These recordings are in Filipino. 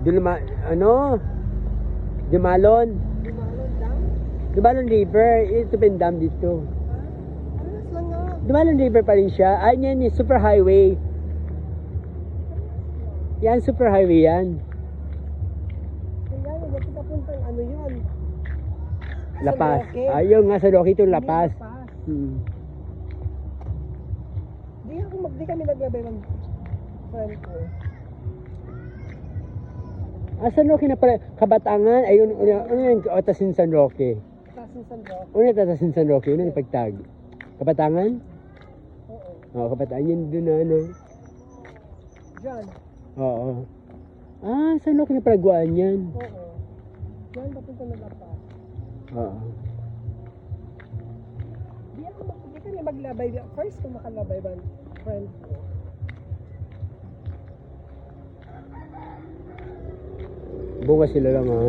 Ano? Dumalon. Dumalon dam? Dumalon River. Ito pa yung dam dito. Alas lang nga. Dumalon River pa rin siya. Ay, yan yung super highway. Yan, super highway yan. Kaya yun, yung pinapuntang ano yun? Lapas. Roque. Ayun nga sa Roque itong Lapas. Hindi Lapas. Di kami naglabay ng friend ko. San Roque na pala, Kabatangan, ayun, yung Otasin San Roque. Tasin San Roque. Una Otasin San Roque, yun ang pagtag. Kabatangan? Oo. Oo, Kabatangan, yun doon na, ano. Diyan. Oo. San Roque na palaguan yan. Oo. Diyan papunta na Lapas. Oo. Di kami maglabay. First ko makalabay ba friend ko. Bunga sila lang, ha.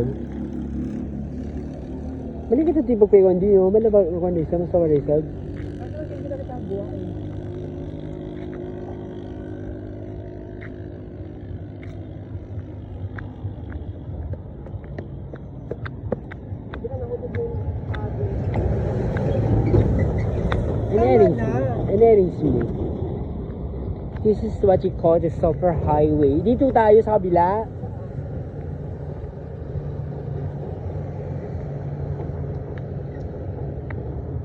Malikit ito yung pagpayuan din, oh. Malabag ako na isa, mas kawarisag. Ano hindi na kita buhay? Di ka nahulog yung Enering me. This is what you call the super highway. Dito tayo sa kabila.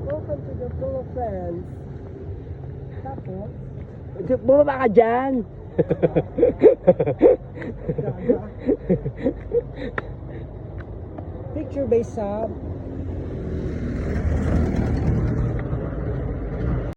Welcome to the Flow of Friends. Tapos, Bumaba ka dyan. picture based sa